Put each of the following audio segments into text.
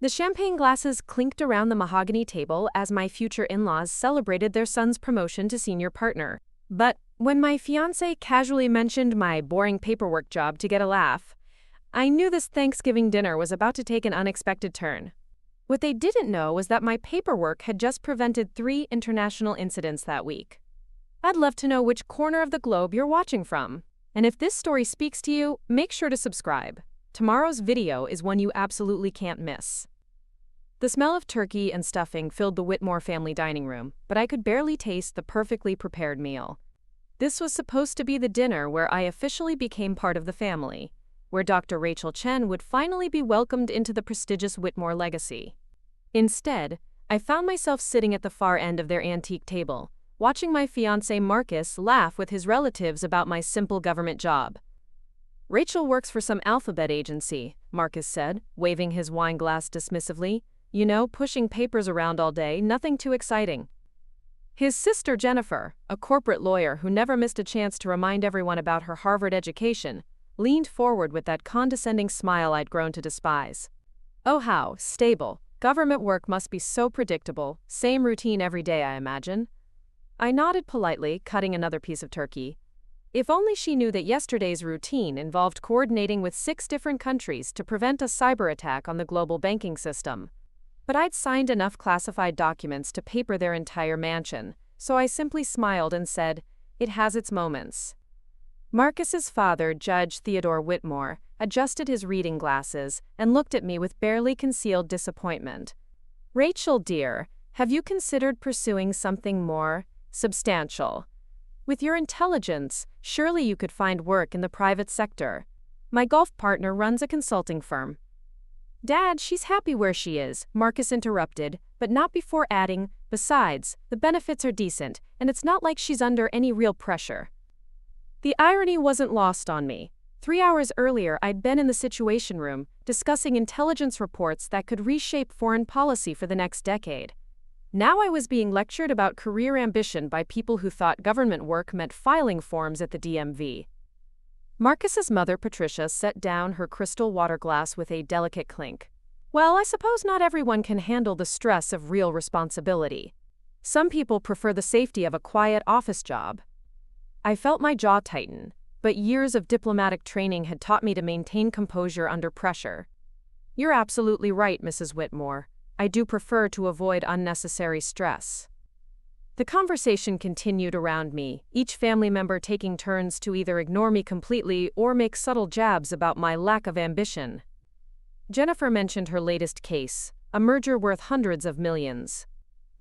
The champagne glasses clinked around the mahogany table as my future in-laws celebrated their son's promotion to senior partner. But when my fiancé casually mentioned my boring paperwork job to get a laugh, I knew this Thanksgiving dinner was about to take an unexpected turn. What they didn't know was that my paperwork had just prevented 3 international incidents that week. I'd love to know which corner of the globe you're watching from. And if this story speaks to you, make sure to subscribe. Tomorrow's video is one you absolutely can't miss. The smell of turkey and stuffing filled the Whitmore family dining room, but I could barely taste the perfectly prepared meal. This was supposed to be the dinner where I officially became part of the family, where Dr. Rachel Chen would finally be welcomed into the prestigious Whitmore legacy. Instead, I found myself sitting at the far end of their antique table, watching my fiancé Marcus laugh with his relatives about my simple government job. "Rachel works for some alphabet agency," Marcus said, waving his wine glass dismissively. "You know, pushing papers around all day, nothing too exciting." His sister Jennifer, a corporate lawyer who never missed a chance to remind everyone about her Harvard education, leaned forward with that condescending smile I'd grown to despise. "Oh, how stable. Government work must be so predictable, same routine every day, I imagine." I nodded politely, cutting another piece of turkey. If only she knew that yesterday's routine involved coordinating with 6 different countries to prevent a cyber attack on the global banking system. But I'd signed enough classified documents to paper their entire mansion, so I simply smiled and said, "It has its moments." Marcus's father, Judge Theodore Whitmore, adjusted his reading glasses and looked at me with barely concealed disappointment. "Rachel, dear, have you considered pursuing something more substantial? With your intelligence, surely you could find work in the private sector. My golf partner runs a consulting firm." "Dad, she's happy where she is," Marcus interrupted, but not before adding, "Besides, the benefits are decent, and it's not like she's under any real pressure." The irony wasn't lost on me. 3 hours earlier, I'd been in the Situation Room, discussing intelligence reports that could reshape foreign policy for the next decade. Now I was being lectured about career ambition by people who thought government work meant filing forms at the DMV. Marcus's mother, Patricia, set down her crystal water glass with a delicate clink. "Well, I suppose not everyone can handle the stress of real responsibility. Some people prefer the safety of a quiet office job." I felt my jaw tighten, but years of diplomatic training had taught me to maintain composure under pressure. "You're absolutely right, Mrs. Whitmore. I do prefer to avoid unnecessary stress." The conversation continued around me, each family member taking turns to either ignore me completely or make subtle jabs about my lack of ambition. Jennifer mentioned her latest case, a merger worth hundreds of millions.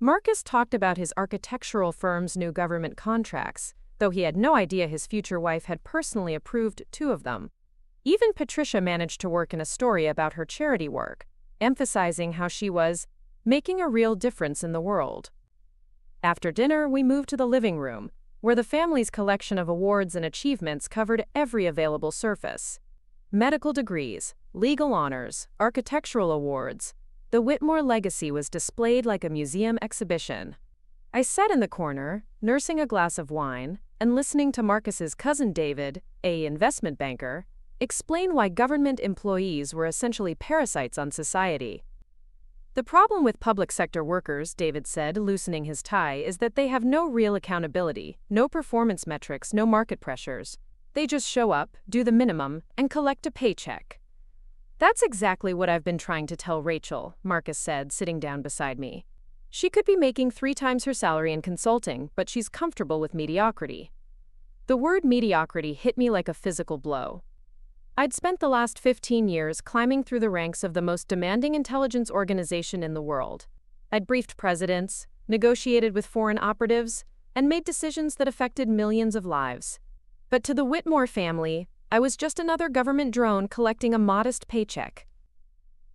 Marcus talked about his architectural firm's new government contracts, though he had no idea his future wife had personally approved 2 of them. Even Patricia managed to work in a story about her charity work, emphasizing how she was making a real difference in the world. After dinner, we moved to the living room, where the family's collection of awards and achievements covered every available surface. Medical degrees, legal honors, architectural awards. The Whitmore legacy was displayed like a museum exhibition. I sat in the corner, nursing a glass of wine, and listening to Marcus's cousin David, an investment banker, explain why government employees were essentially parasites on society. "The problem with public sector workers," David said, loosening his tie, "is that they have no real accountability, no performance metrics, no market pressures. They just show up, do the minimum, and collect a paycheck." "That's exactly what I've been trying to tell Rachel," Marcus said, sitting down beside me. "She could be making 3 times her salary in consulting, but she's comfortable with mediocrity." The word mediocrity hit me like a physical blow. I'd spent the last 15 years climbing through the ranks of the most demanding intelligence organization in the world. I'd briefed presidents, negotiated with foreign operatives, and made decisions that affected millions of lives. But to the Whitmore family, I was just another government drone collecting a modest paycheck.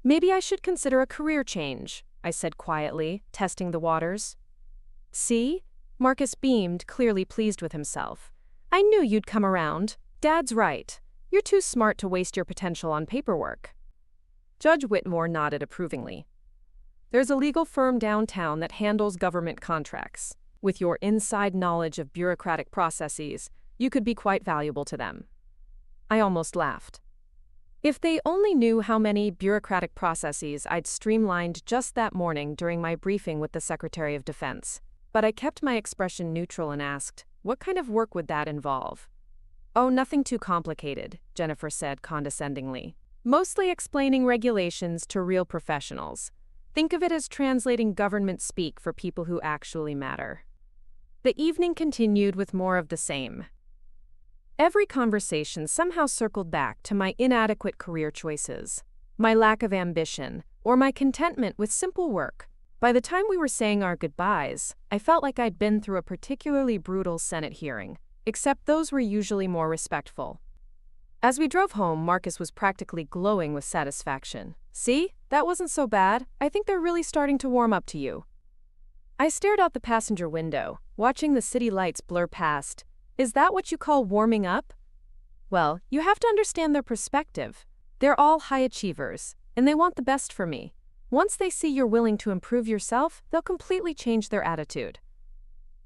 "Maybe I should consider a career change," I said quietly, testing the waters. "See?" Marcus beamed, clearly pleased with himself. "I knew you'd come around. Dad's right. You're too smart to waste your potential on paperwork." Judge Whitmore nodded approvingly. "There's a legal firm downtown that handles government contracts. With your inside knowledge of bureaucratic processes, you could be quite valuable to them." I almost laughed. If they only knew how many bureaucratic processes I'd streamlined just that morning during my briefing with the Secretary of Defense. But I kept my expression neutral and asked, what kind of work would that involve? Oh, nothing too complicated, Jennifer said condescendingly. Mostly explaining regulations to real professionals. Think of it as translating government speak for people who actually matter. The evening continued with more of the same. Every conversation somehow circled back to my inadequate career choices, my lack of ambition, or my contentment with simple work. By the time we were saying our goodbyes, I felt like I'd been through a particularly brutal Senate hearing, except those were usually more respectful. As we drove home, Marcus was practically glowing with satisfaction. See, that wasn't so bad. I think they're really starting to warm up to you. I stared out the passenger window, watching the city lights blur past. Is that what you call warming up? Well, you have to understand their perspective. They're all high achievers, and they want the best for me. Once they see you're willing to improve yourself, they'll completely change their attitude.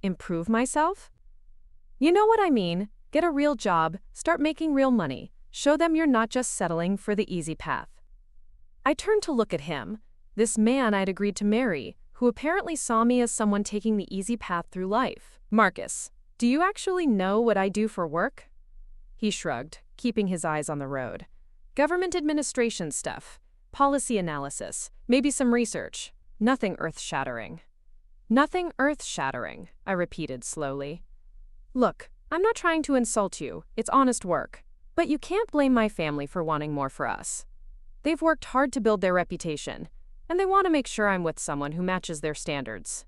Improve myself? You know what I mean. Get a real job, start making real money. Show them you're not just settling for the easy path. I turned to look at him, this man I'd agreed to marry, who apparently saw me as someone taking the easy path through life. Marcus, do you actually know what I do for work? He shrugged, keeping his eyes on the road. Government administration stuff, policy analysis, maybe some research. Nothing earth-shattering. Nothing earth-shattering, I repeated slowly. Look, I'm not trying to insult you, it's honest work. But you can't blame my family for wanting more for us. They've worked hard to build their reputation, and they want to make sure I'm with someone who matches their standards.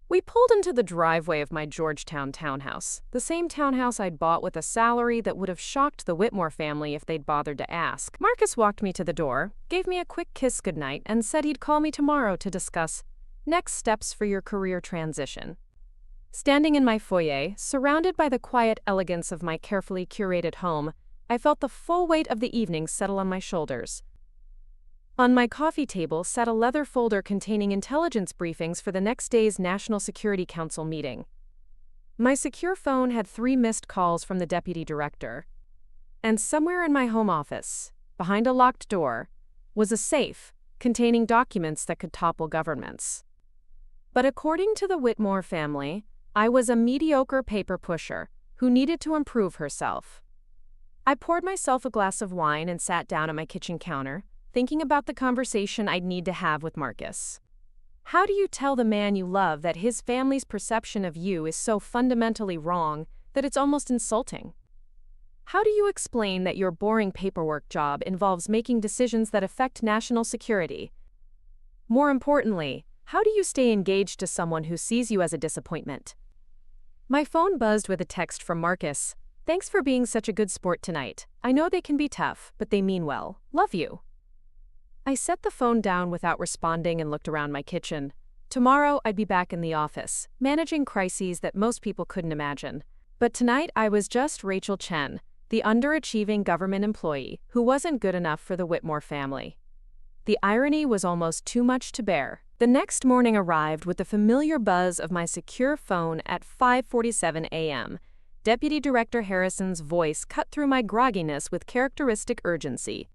We pulled into the driveway of my Georgetown townhouse, the same townhouse I'd bought with a salary that would have shocked the Whitmore family if they'd bothered to ask. Marcus walked me to the door, gave me a quick kiss goodnight, and said he'd call me tomorrow to discuss next steps for your career transition. Standing in my foyer, surrounded by the quiet elegance of my carefully curated home, I felt the full weight of the evening settle on my shoulders. On my coffee table sat a leather folder containing intelligence briefings for the next day's National Security Council meeting. My secure phone had 3 missed calls from the deputy director. And somewhere in my home office, behind a locked door, was a safe containing documents that could topple governments. But according to the Whitmore family, I was a mediocre paper pusher who needed to improve herself. I poured myself a glass of wine and sat down at my kitchen counter, thinking about the conversation I'd need to have with Marcus. How do you tell the man you love that his family's perception of you is so fundamentally wrong that it's almost insulting? How do you explain that your boring paperwork job involves making decisions that affect national security? More importantly, how do you stay engaged to someone who sees you as a disappointment? My phone buzzed with a text from Marcus. Thanks for being such a good sport tonight. I know they can be tough, but they mean well. Love you. I set the phone down without responding and looked around my kitchen. Tomorrow I'd be back in the office, managing crises that most people couldn't imagine. But tonight I was just Rachel Chen, the underachieving government employee who wasn't good enough for the Whitmore family. The irony was almost too much to bear. The next morning arrived with the familiar buzz of my secure phone at 5:47 a.m. Deputy Director Harrison's voice cut through my grogginess with characteristic urgency.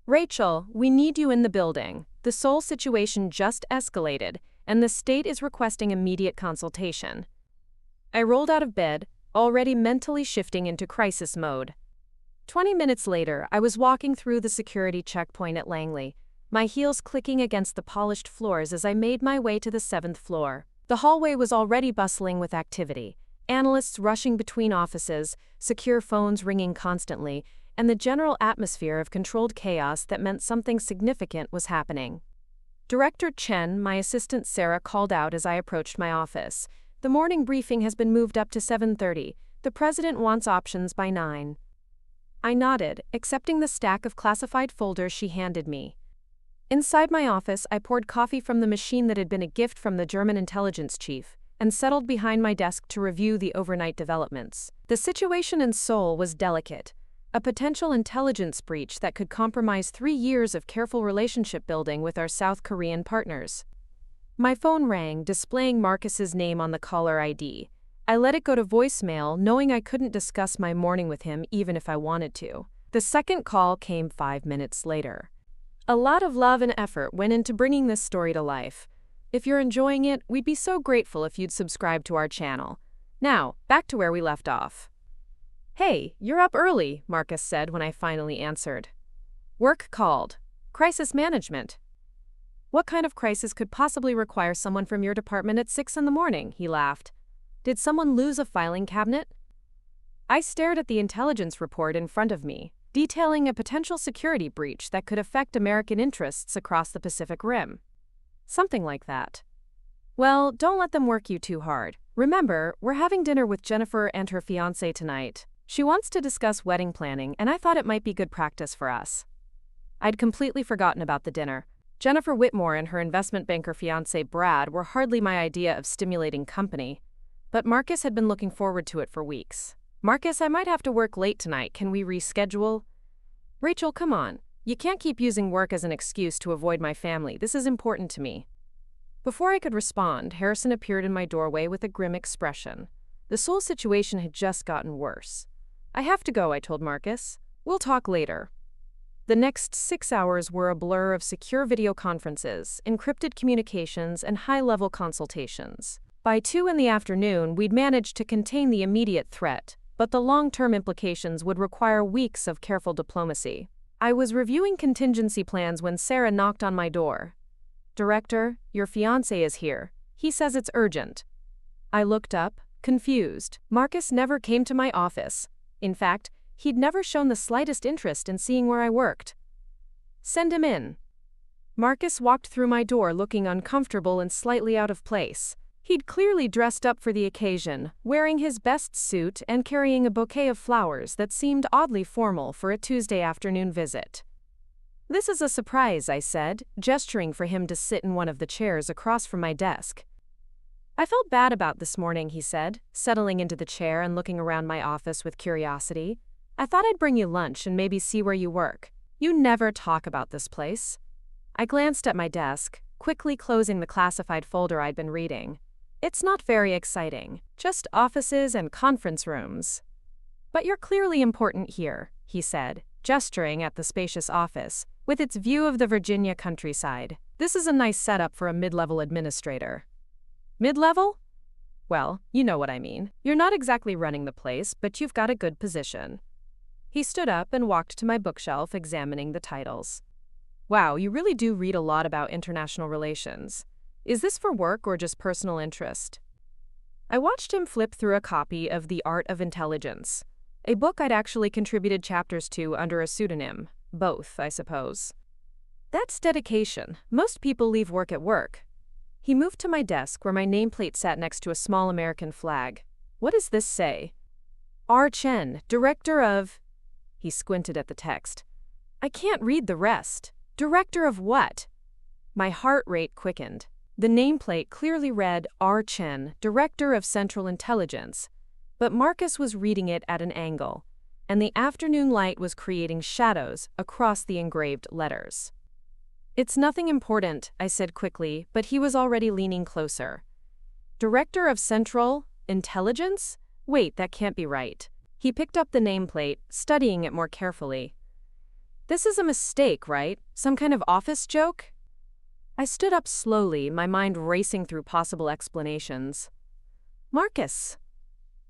Rachel, we need you in the building. The Seoul situation just escalated, and the state is requesting immediate consultation. I rolled out of bed, already mentally shifting into crisis mode. 20 minutes later, I was walking through the security checkpoint at Langley, my heels clicking against the polished floors as I made my way to the 7th floor. The hallway was already bustling with activity, analysts rushing between offices, secure phones ringing constantly, and the general atmosphere of controlled chaos that meant something significant was happening. Director Chen, my assistant Sarah, called out as I approached my office. The morning briefing has been moved up to 7:30. The president wants options by 9. I nodded, accepting the stack of classified folders she handed me. Inside my office, I poured coffee from the machine that had been a gift from the German intelligence chief, and settled behind my desk to review the overnight developments. The situation in Seoul was delicate. A potential intelligence breach that could compromise 3 years of careful relationship building with our South Korean partners. My phone rang, displaying Marcus's name on the caller ID. I let it go to voicemail, knowing I couldn't discuss my morning with him even if I wanted to. The second call came 5 minutes later. A lot of love and effort went into bringing this story to life. If you're enjoying it, we'd be so grateful if you'd subscribe to our channel. Now, back to where we left off. "Hey, you're up early," Marcus said when I finally answered. "Work called. Crisis management." "What kind of crisis could possibly require someone from your department at 6 in the morning?" He laughed. "Did someone lose a filing cabinet?" I stared at the intelligence report in front of me, detailing a potential security breach that could affect American interests across the Pacific Rim. Something like that. "Well, don't let them work you too hard. Remember, we're having dinner with Jennifer and her fiancé tonight. She wants to discuss wedding planning, and I thought it might be good practice for us." I'd completely forgotten about the dinner. Jennifer Whitmore and her investment banker fiancé Brad were hardly my idea of stimulating company, but Marcus had been looking forward to it for weeks. "Marcus, I might have to work late tonight. Can we reschedule?" "Rachel, come on. You can't keep using work as an excuse to avoid my family. This is important to me." Before I could respond, Harrison appeared in my doorway with a grim expression. The Seoul situation had just gotten worse. "I have to go," I told Marcus. "We'll talk later." The next 6 hours were a blur of secure video conferences, encrypted communications, and high-level consultations. By 2 in the afternoon, we'd managed to contain the immediate threat, but the long-term implications would require weeks of careful diplomacy. I was reviewing contingency plans when Sarah knocked on my door. "Director, your fiancé is here. He says it's urgent." I looked up, confused. Marcus never came to my office. In fact, he'd never shown the slightest interest in seeing where I worked. "Send him in." Marcus walked through my door looking uncomfortable and slightly out of place. He'd clearly dressed up for the occasion, wearing his best suit and carrying a bouquet of flowers that seemed oddly formal for a Tuesday afternoon visit. "This is a surprise," I said, gesturing for him to sit in one of the chairs across from my desk. "I felt bad about this morning," he said, settling into the chair and looking around my office with curiosity. "I thought I'd bring you lunch and maybe see where you work. You never talk about this place." I glanced at my desk, quickly closing the classified folder I'd been reading. "It's not very exciting, just offices and conference rooms." "But you're clearly important here," he said, gesturing at the spacious office, with its view of the Virginia countryside. "This is a nice setup for a mid-level administrator." "Mid-level?" "Well, you know what I mean. You're not exactly running the place, but you've got a good position." He stood up and walked to my bookshelf, examining the titles. "Wow, you really do read a lot about international relations. Is this for work or just personal interest?" I watched him flip through a copy of The Art of Intelligence, a book I'd actually contributed chapters to under a pseudonym. Both, I suppose. "That's dedication. Most people leave work at work." He moved to my desk where my nameplate sat next to a small American flag. "What does this say?" "R. Chen, Director of..." He squinted at the text. "I can't read the rest." "Director of what?" My heart rate quickened. The nameplate clearly read R. Chen, Director of Central Intelligence, but Marcus was reading it at an angle, and the afternoon light was creating shadows across the engraved letters. "It's nothing important," I said quickly, but he was already leaning closer. "Director of Central Intelligence? Wait, that can't be right." He picked up the nameplate, studying it more carefully. "This is a mistake, right? Some kind of office joke?" I stood up slowly, my mind racing through possible explanations. "Marcus.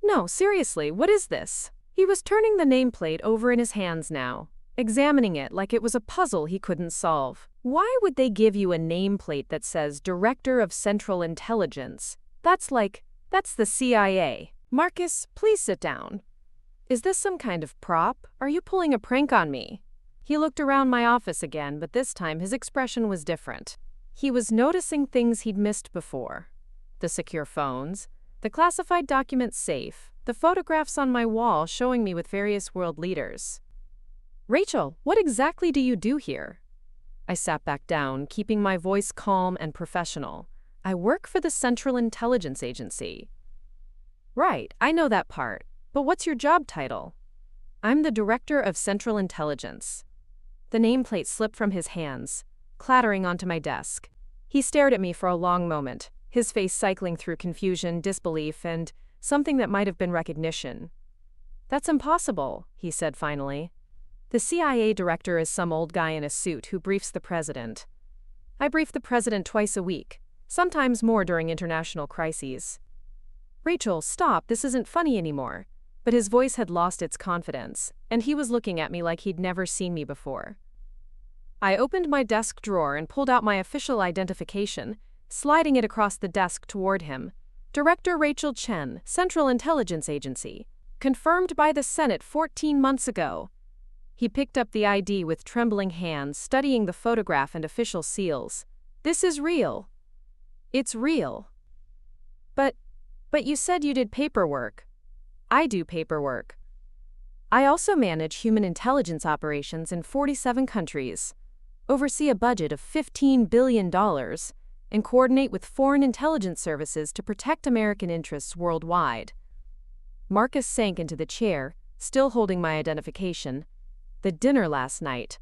No, seriously, what is this?" He was turning the nameplate over in his hands now, examining it like it was a puzzle he couldn't solve. "Why would they give you a nameplate that says Director of Central Intelligence? That's the CIA. Marcus, please sit down. Is this some kind of prop? Are you pulling a prank on me?" He looked around my office again, but this time his expression was different. He was noticing things he'd missed before. The secure phones, the classified document safe, the photographs on my wall showing me with various world leaders. "Rachel, what exactly do you do here?" I sat back down, keeping my voice calm and professional. "I work for the Central Intelligence Agency." "Right, I know that part. But what's your job title?" "I'm the Director of Central Intelligence." The nameplate slipped from his hands, clattering onto my desk. He stared at me for a long moment, his face cycling through confusion, disbelief, and something that might have been recognition. "That's impossible," he said finally. The CIA director is some old guy in a suit who briefs the president. I brief the president twice a week, sometimes more during international crises. Rachel, stop, this isn't funny anymore. But his voice had lost its confidence, and he was looking at me like he'd never seen me before. I opened my desk drawer and pulled out my official identification, sliding it across the desk toward him. Director Rachel Chen, Central Intelligence Agency. Confirmed by the Senate 14 months ago. He picked up the ID with trembling hands, studying the photograph and official seals. This is real. It's real. But you said you did paperwork. I do paperwork. I also manage human intelligence operations in 47 countries, oversee a budget of $15 billion, and coordinate with foreign intelligence services to protect American interests worldwide. Marcus sank into the chair, still holding my identification. The dinner last night.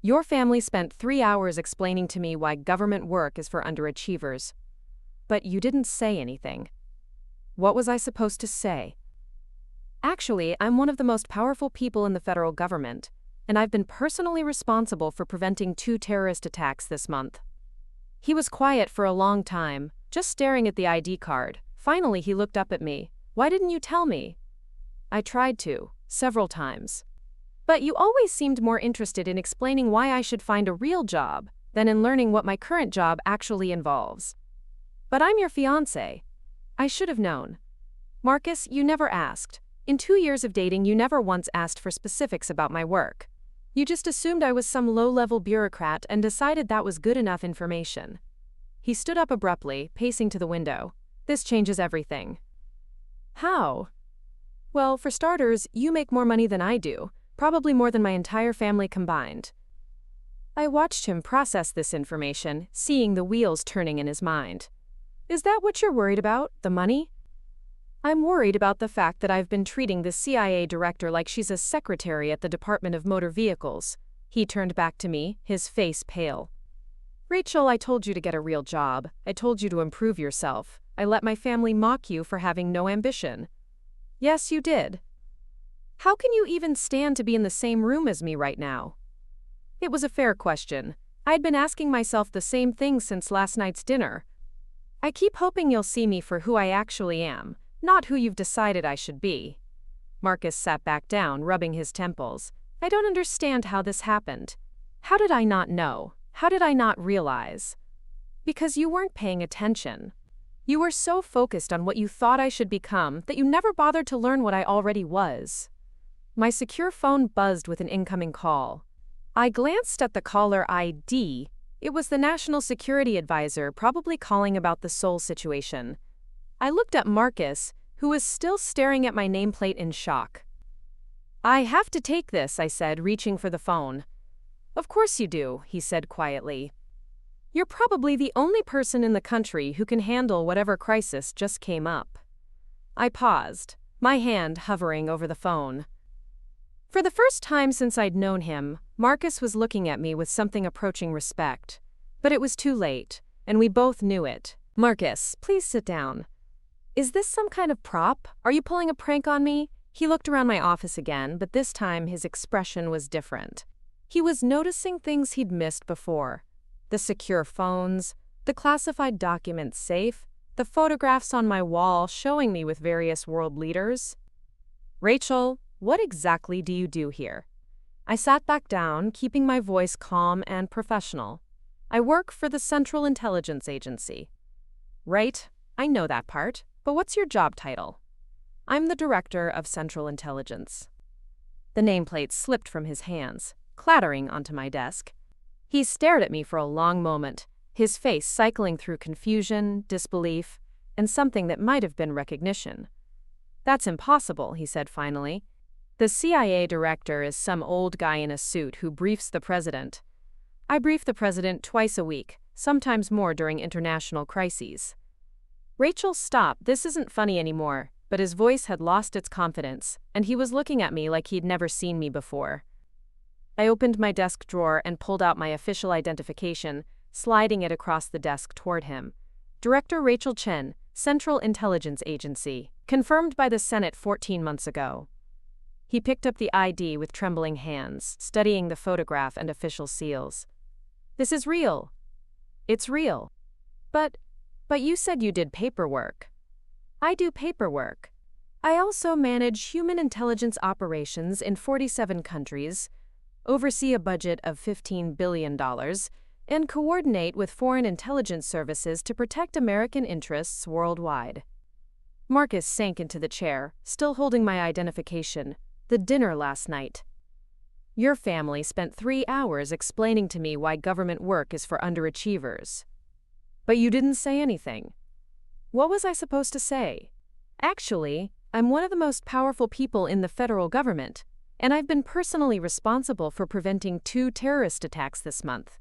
Your family spent 3 hours explaining to me why government work is for underachievers. But you didn't say anything. What was I supposed to say? Actually, I'm one of the most powerful people in the federal government, and I've been personally responsible for preventing 2 terrorist attacks this month. He was quiet for a long time, just staring at the ID card. Finally, he looked up at me. Why didn't you tell me? I tried to, several times. But you always seemed more interested in explaining why I should find a real job than in learning what my current job actually involves. But I'm your fiancé. I should have known. Marcus, you never asked. In 2 years of dating, you never once asked for specifics about my work. You just assumed I was some low-level bureaucrat and decided that was good enough information. He stood up abruptly, pacing to the window. This changes everything. How? Well, for starters, you make more money than I do, probably more than my entire family combined. I watched him process this information, seeing the wheels turning in his mind. Is that what you're worried about, the money? I'm worried about the fact that I've been treating the CIA director like she's a secretary at the Department of Motor Vehicles. He turned back to me, his face pale. Rachel, I told you to get a real job. I told you to improve yourself. I let my family mock you for having no ambition. Yes, you did. How can you even stand to be in the same room as me right now? It was a fair question. I'd been asking myself the same thing since last night's dinner. I keep hoping you'll see me for who I actually am, not who you've decided I should be. Marcus sat back down, rubbing his temples. I don't understand how this happened. How did I not know? How did I not realize? Because you weren't paying attention. You were so focused on what you thought I should become that you never bothered to learn what I already was. My secure phone buzzed with an incoming call. I glanced at the caller ID. It was the National Security Advisor, probably calling about the Seoul situation. I looked at Marcus, who was still staring at my nameplate in shock. I have to take this, I said, reaching for the phone. Of course you do, he said quietly. You're probably the only person in the country who can handle whatever crisis just came up. I paused, my hand hovering over the phone. For the first time since I'd known him, Marcus was looking at me with something approaching respect. But it was too late, and we both knew it. Marcus, please sit down. Is this some kind of prop? Are you pulling a prank on me? He looked around my office again, but this time his expression was different. He was noticing things he'd missed before. The secure phones, the classified documents safe, the photographs on my wall showing me with various world leaders. Rachel, what exactly do you do here? I sat back down, keeping my voice calm and professional. I work for the Central Intelligence Agency. Right, I know that part, but what's your job title? I'm the Director of Central Intelligence. The nameplate slipped from his hands, clattering onto my desk. He stared at me for a long moment, his face cycling through confusion, disbelief, and something that might have been recognition. That's impossible, he said finally. The CIA director is some old guy in a suit who briefs the president. I brief the president twice a week, sometimes more during international crises. Rachel, stop, this isn't funny anymore, but his voice had lost its confidence, and he was looking at me like he'd never seen me before. I opened my desk drawer and pulled out my official identification, sliding it across the desk toward him. Director Rachel Chen, Central Intelligence Agency, confirmed by the Senate 14 months ago. He picked up the ID with trembling hands, studying the photograph and official seals. This is real. It's real. But you said you did paperwork. I do paperwork. I also manage human intelligence operations in 47 countries, oversee a budget of $15 billion, and coordinate with foreign intelligence services to protect American interests worldwide. Marcus sank into the chair, still holding my identification. The dinner last night. Your family spent 3 hours explaining to me why government work is for underachievers. But you didn't say anything. What was I supposed to say? Actually, I'm one of the most powerful people in the federal government, and I've been personally responsible for preventing 2 terrorist attacks this month.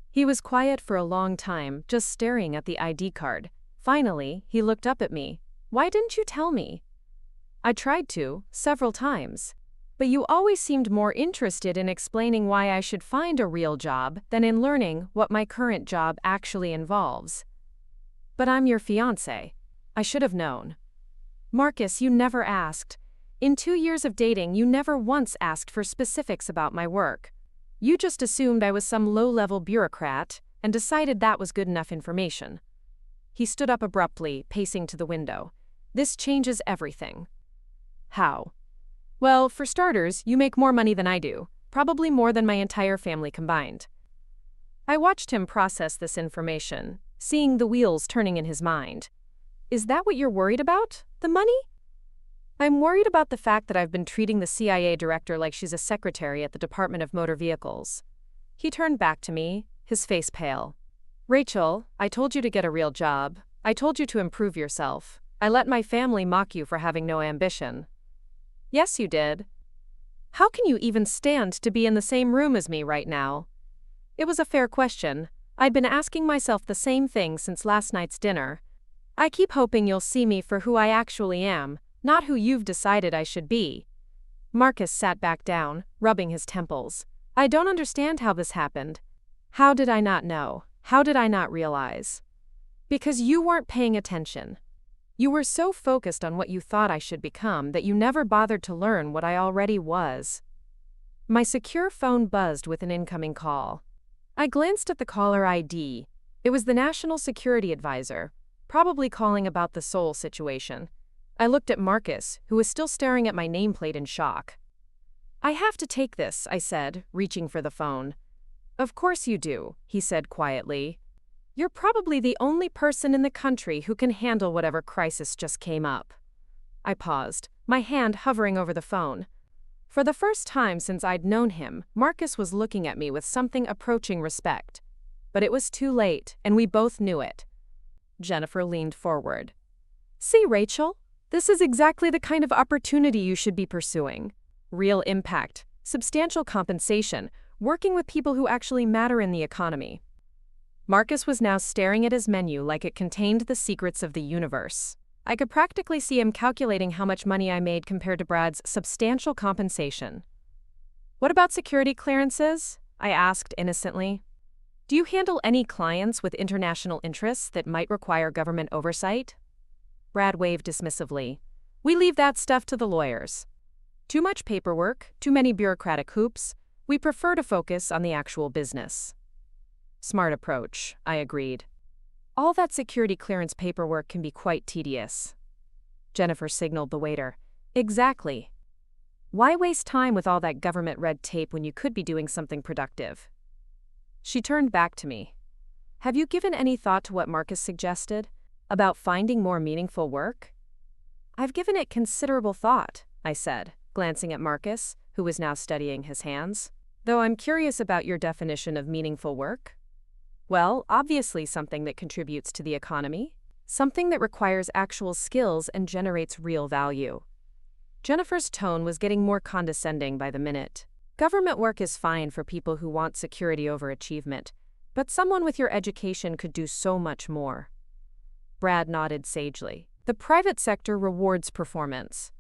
He was quiet for a long time, just staring at the ID card. Finally, he looked up at me. Why didn't you tell me? I tried to, several times. But you always seemed more interested in explaining why I should find a real job than in learning what my current job actually involves. But I'm your fiancé. I should have known. Marcus, you never asked. In 2 years of dating, you never once asked for specifics about my work. You just assumed I was some low-level bureaucrat and decided that was good enough information. He stood up abruptly, pacing to the window. This changes everything. How? Well, for starters, you make more money than I do, probably more than my entire family combined. I watched him process this information, seeing the wheels turning in his mind. Is that what you're worried about? The money? I'm worried about the fact that I've been treating the CIA director like she's a secretary at the Department of Motor Vehicles. He turned back to me, his face pale. Rachel, I told you to get a real job. I told you to improve yourself. I let my family mock you for having no ambition. Yes, you did. How can you even stand to be in the same room as me right now? It was a fair question. I'd been asking myself the same thing since last night's dinner. I keep hoping you'll see me for who I actually am, not who you've decided I should be. Marcus sat back down, rubbing his temples. I don't understand how this happened. How did I not know? How did I not realize? Because you weren't paying attention. You were so focused on what you thought I should become that you never bothered to learn what I already was. My secure phone buzzed with an incoming call. I glanced at the caller ID. It was the National Security Advisor, probably calling about the Seoul situation. I looked at Marcus, who was still staring at my nameplate in shock. I have to take this, I said, reaching for the phone. Of course you do, he said quietly. You're probably the only person in the country who can handle whatever crisis just came up. I paused, my hand hovering over the phone. For the first time since I'd known him, Marcus was looking at me with something approaching respect. But it was too late, and we both knew it. Jennifer leaned forward. See, Rachel, this is exactly the kind of opportunity you should be pursuing. Real impact, substantial compensation, working with people who actually matter in the economy. Marcus was now staring at his menu like it contained the secrets of the universe. I could practically see him calculating how much money I made compared to Brad's substantial compensation. What about security clearances? I asked innocently. Do you handle any clients with international interests that might require government oversight? Brad waved dismissively. We leave that stuff to the lawyers. Too much paperwork, too many bureaucratic hoops. We prefer to focus on the actual business. Smart approach, I agreed. All that security clearance paperwork can be quite tedious. Jennifer signaled the waiter. Exactly. Why waste time with all that government red tape when you could be doing something productive? She turned back to me. Have you given any thought to what Marcus suggested? About finding more meaningful work? I've given it considerable thought, I said, glancing at Marcus, who was now studying his hands. Though I'm curious about your definition of meaningful work. Well, obviously something that contributes to the economy. Something that requires actual skills and generates real value. Jennifer's tone was getting more condescending by the minute. Government work is fine for people who want security over achievement, but someone with your education could do so much more. Brad nodded sagely. The private sector rewards performance.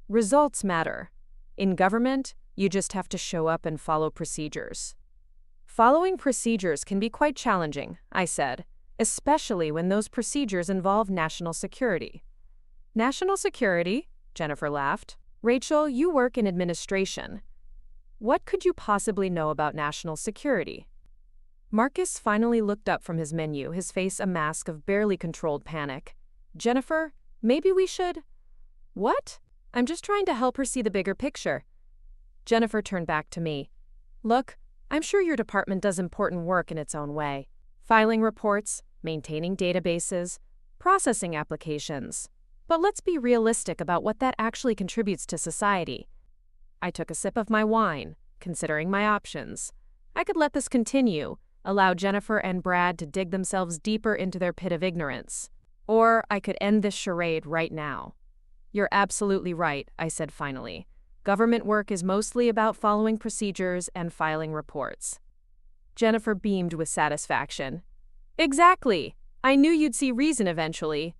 Results matter. In government, you just have to show up and follow procedures. Following procedures can be quite challenging, I said, especially when those procedures involve national security. National security? Jennifer laughed. Rachel, you work in administration. What could you possibly know about national security? Marcus finally looked up from his menu, his face a mask of barely controlled panic. Jennifer, maybe we should… What? I'm just trying to help her see the bigger picture. Jennifer turned back to me. Look, I'm sure your department does important work in its own way. Filing reports, maintaining databases, processing applications. But let's be realistic about what that actually contributes to society. I took a sip of my wine, considering my options. I could let this continue, allow Jennifer and Brad to dig themselves deeper into their pit of ignorance. Or I could end this charade right now. You're absolutely right, I said finally. Government work is mostly about following procedures and filing reports. Jennifer beamed with satisfaction. Exactly. I knew you'd see reason eventually.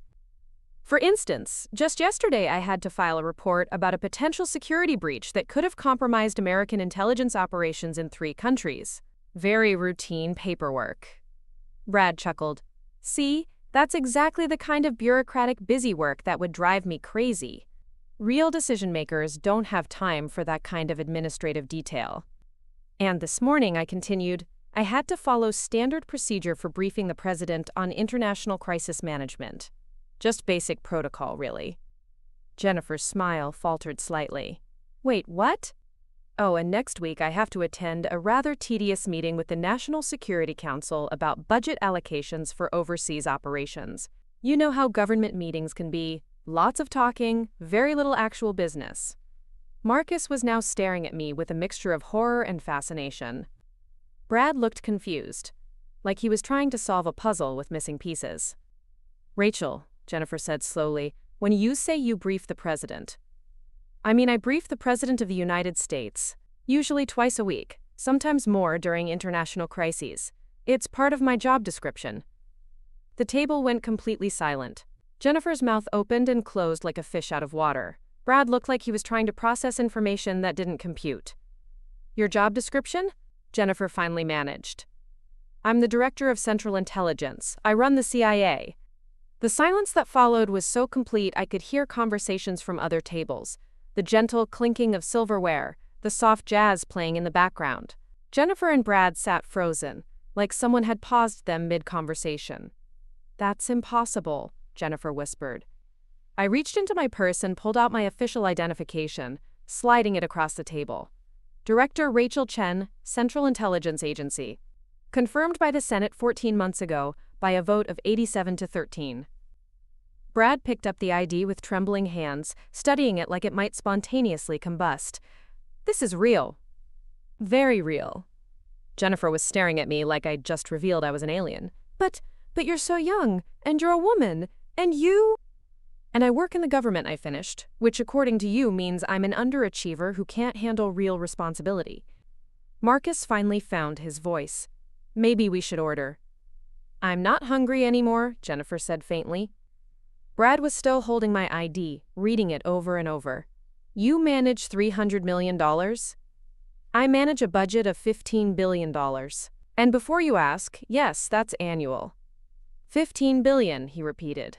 For instance, just yesterday I had to file a report about a potential security breach that could have compromised American intelligence operations in 3 countries. Very routine paperwork. Brad chuckled. See, that's exactly the kind of bureaucratic busy work that would drive me crazy. Real decision-makers don't have time for that kind of administrative detail. And this morning, I continued, I had to follow standard procedure for briefing the president on international crisis management. Just basic protocol, really. Jennifer's smile faltered slightly. Wait, what? Oh, and next week I have to attend a rather tedious meeting with the National Security Council about budget allocations for overseas operations. You know how government meetings can be. Lots of talking, very little actual business. Marcus was now staring at me with a mixture of horror and fascination. Brad looked confused, like he was trying to solve a puzzle with missing pieces. Rachel, Jennifer said slowly, when you say you brief the president, I brief the President of the United States, usually twice a week, sometimes more during international crises. It's part of my job description. The table went completely silent. Jennifer's mouth opened and closed like a fish out of water. Brad looked like he was trying to process information that didn't compute. Your job description? Jennifer finally managed. I'm the Director of Central Intelligence. I run the CIA. The silence that followed was so complete I could hear conversations from other tables. The gentle clinking of silverware, the soft jazz playing in the background. Jennifer and Brad sat frozen, like someone had paused them mid-conversation. That's impossible, Jennifer whispered. I reached into my purse and pulled out my official identification, sliding it across the table. Director Rachel Chen, Central Intelligence Agency. Confirmed by the Senate 14 months ago by a vote of 87-13. Brad picked up the ID with trembling hands, studying it like it might spontaneously combust. This is real. Very real. Jennifer was staring at me like I'd just revealed I was an alien. But you're so young, and you're a woman, and you… And I work in the government, I finished, which according to you means I'm an underachiever who can't handle real responsibility. Marcus finally found his voice. Maybe we should order. I'm not hungry anymore, Jennifer said faintly. Brad was still holding my ID, reading it over and over. You manage $300 million? I manage a budget of $15 billion. And before you ask, yes, that's annual. $15 billion, he repeated.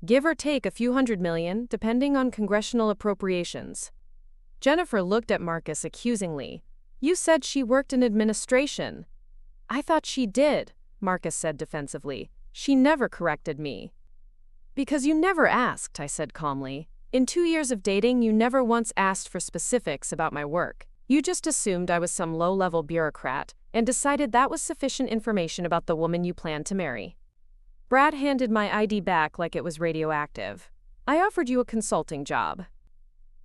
Give or take a few $100 million, depending on congressional appropriations. Jennifer looked at Marcus accusingly. You said she worked in administration. I thought she did, Marcus said defensively. She never corrected me. Because you never asked, I said calmly. In 2 years of dating, you never once asked for specifics about my work. You just assumed I was some low-level bureaucrat and decided that was sufficient information about the woman you planned to marry. Brad handed my ID back like it was radioactive. I offered you a consulting job.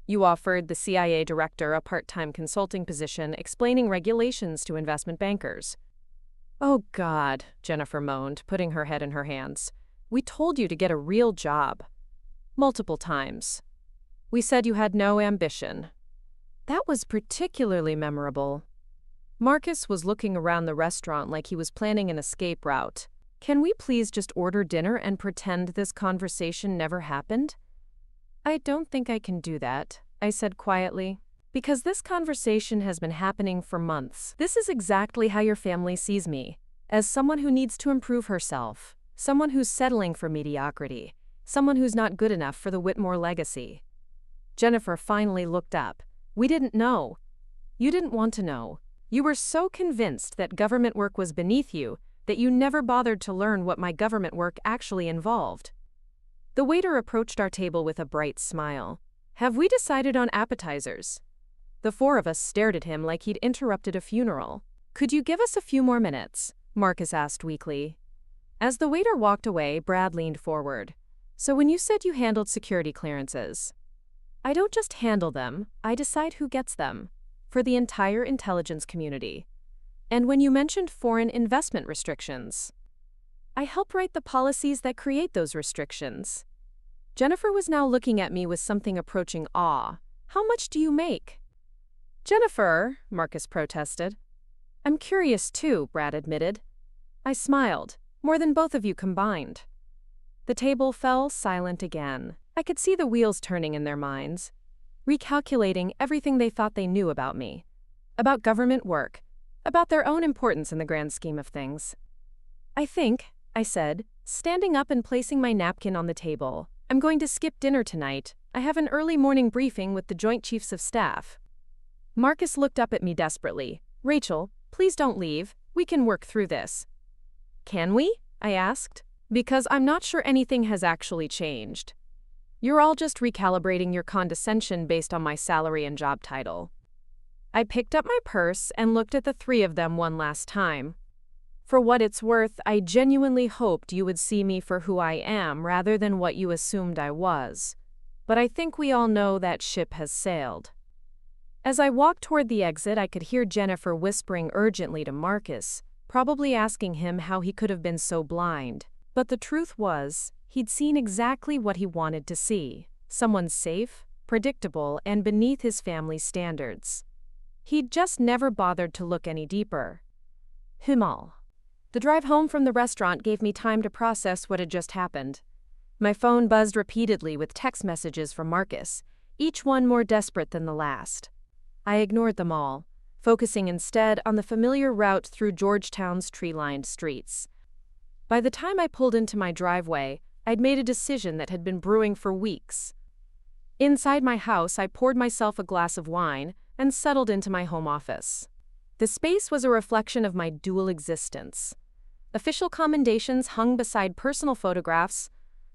You offered the CIA director a part-time consulting position explaining regulations to investment bankers. Oh God, Jennifer moaned, putting her head in her hands. We told you to get a real job. Multiple times. We said you had no ambition. That was particularly memorable. Marcus was looking around the restaurant like he was planning an escape route. Can we please just order dinner and pretend this conversation never happened? I don't think I can do that, I said quietly. Because this conversation has been happening for months. This is exactly how your family sees me. As someone who needs to improve herself. Someone who's settling for mediocrity. Someone who's not good enough for the Whitmore legacy. Jennifer finally looked up. We didn't know. You didn't want to know. You were so convinced that government work was beneath you that you never bothered to learn what my government work actually involved. The waiter approached our table with a bright smile. Have we decided on appetizers? The four of us stared at him like he'd interrupted a funeral. Could you give us a few more minutes? Marcus asked weakly. As the waiter walked away, Brad leaned forward. So when you said you handled security clearances, I don't just handle them, I decide who gets them. For the entire intelligence community. And when you mentioned foreign investment restrictions, I help write the policies that create those restrictions. Jennifer was now looking at me with something approaching awe. How much do you make? Jennifer, Marcus protested. I'm curious too, Brad admitted. I smiled, more than both of you combined. The table fell silent again. I could see the wheels turning in their minds, recalculating everything they thought they knew about me, about government work, about their own importance in the grand scheme of things. I think, I said, standing up and placing my napkin on the table, I'm going to skip dinner tonight. I have an early morning briefing with the Joint Chiefs of Staff. Marcus looked up at me desperately. Rachel, please don't leave. We can work through this. Can we? I asked. Because I'm not sure anything has actually changed. You're all just recalibrating your condescension based on my salary and job title. I picked up my purse and looked at the three of them one last time. For what it's worth, I genuinely hoped you would see me for who I am rather than what you assumed I was. But I think we all know that ship has sailed. As I walked toward the exit, I could hear Jennifer whispering urgently to Marcus, probably asking him how he could have been so blind. But the truth was, he'd seen exactly what he wanted to see. Someone safe, predictable, and beneath his family's standards. He'd just never bothered to look any deeper. Himal. The drive home from the restaurant gave me time to process what had just happened. My phone buzzed repeatedly with text messages from Marcus, each one more desperate than the last. I ignored them all, focusing instead on the familiar route through Georgetown's tree-lined streets. By the time I pulled into my driveway, I'd made a decision that had been brewing for weeks. Inside my house, I poured myself a glass of wine and settled into my home office. The space was a reflection of my dual existence. Official commendations hung beside personal photographs,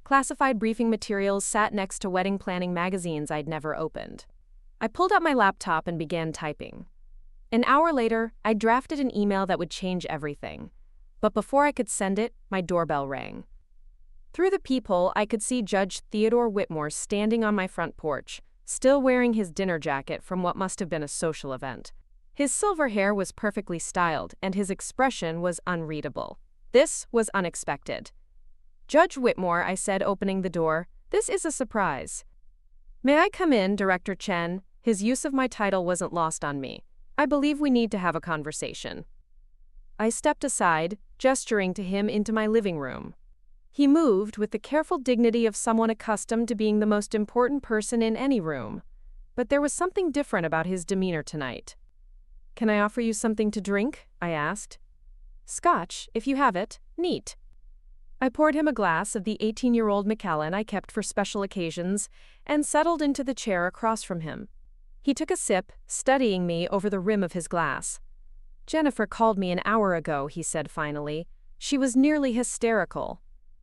classified briefing materials sat next to wedding planning magazines I'd never opened. I pulled out my laptop and began typing. An hour later, I drafted an email that would change everything. But before I could send it, my doorbell rang. Through the peephole, I could see Judge Theodore Whitmore standing on my front porch, still wearing his dinner jacket from what must have been a social event. His silver hair was perfectly styled, and his expression was unreadable. This was unexpected. Judge Whitmore, I said, opening the door, this is a surprise. May I come in, Director Chen? His use of my title wasn't lost on me. I believe we need to have a conversation. I stepped aside, gesturing to him into my living room. He moved with the careful dignity of someone accustomed to being the most important person in any room. But there was something different about his demeanor tonight. Can I offer you something to drink? I asked. Scotch, if you have it. Neat. I poured him a glass of the 18-year-old Macallan I kept for special occasions and settled into the chair across from him. He took a sip, studying me over the rim of his glass. Jennifer called me an hour ago, he said finally. She was nearly hysterical.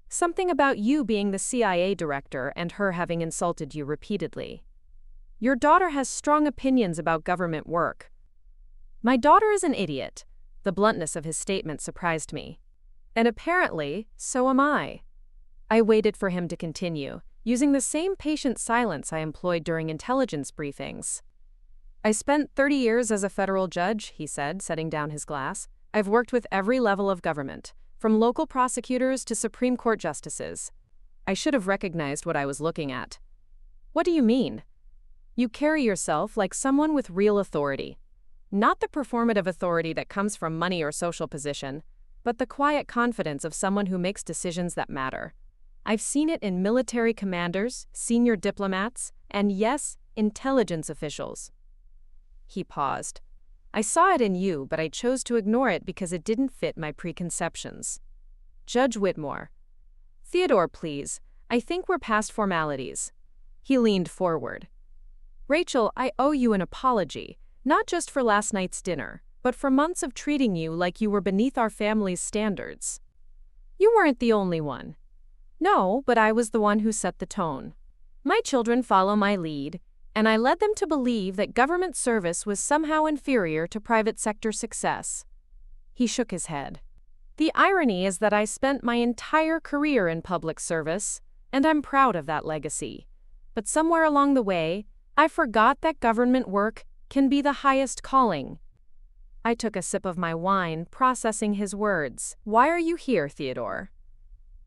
Something about you being the CIA director and her having insulted you repeatedly. Your daughter has strong opinions about government work. My daughter is an idiot. The bluntness of his statement surprised me. And apparently, so am I. I waited for him to continue, using the same patient silence I employed during intelligence briefings. I spent 30 years as a federal judge, he said, setting down his glass. I've worked with every level of government, from local prosecutors to Supreme Court justices. I should have recognized what I was looking at. What do you mean? You carry yourself like someone with real authority. Not the performative authority that comes from money or social position, but the quiet confidence of someone who makes decisions that matter. I've seen it in military commanders, senior diplomats, and yes, intelligence officials. He paused. I saw it in you, but I chose to ignore it because it didn't fit my preconceptions. Judge Whitmore. Theodore, please. I think we're past formalities. He leaned forward. Rachel, I owe you an apology, not just for last night's dinner, but for months of treating you like you were beneath our family's standards. You weren't the only one. No, but I was the one who set the tone. My children follow my lead, and I led them to believe that government service was somehow inferior to private sector success. He shook his head. The irony is that I spent my entire career in public service, and I'm proud of that legacy. But somewhere along the way, I forgot that government work can be the highest calling. I took a sip of my wine, processing his words. Why are you here, Theodore?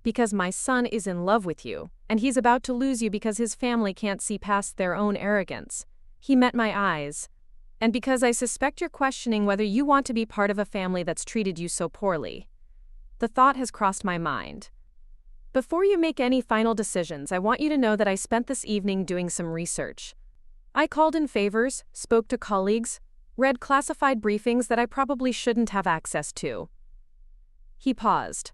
Because my son is in love with you, and he's about to lose you because his family can't see past their own arrogance. He met my eyes. And because I suspect you're questioning whether you want to be part of a family that's treated you so poorly. The thought has crossed my mind. Before you make any final decisions, I want you to know that I spent this evening doing some research. I called in favors, spoke to colleagues, read classified briefings that I probably shouldn't have access to. He paused.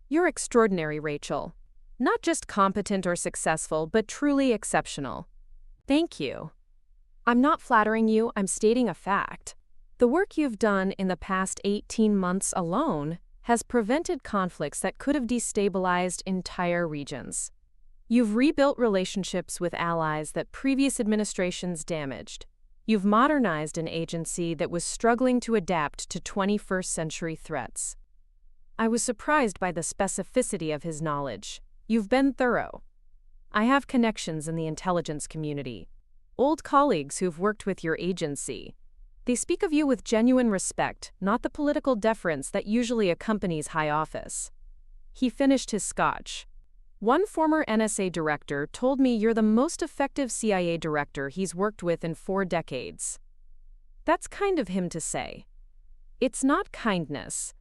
You're extraordinary, Rachel. Not just competent or successful, but truly exceptional. Thank you. I'm not flattering you, I'm stating a fact. The work you've done in the past 18 months alone has prevented conflicts that could have destabilized entire regions. You've rebuilt relationships with allies that previous administrations damaged. You've modernized an agency that was struggling to adapt to 21st century threats. I was surprised by the specificity of his knowledge. You've been thorough. I have connections in the intelligence community. Old colleagues who've worked with your agency. They speak of you with genuine respect, not the political deference that usually accompanies high office. He finished his scotch. One former NSA director told me you're the most effective CIA director he's worked with in 4 decades. That's kind of him to say. It's not kindness.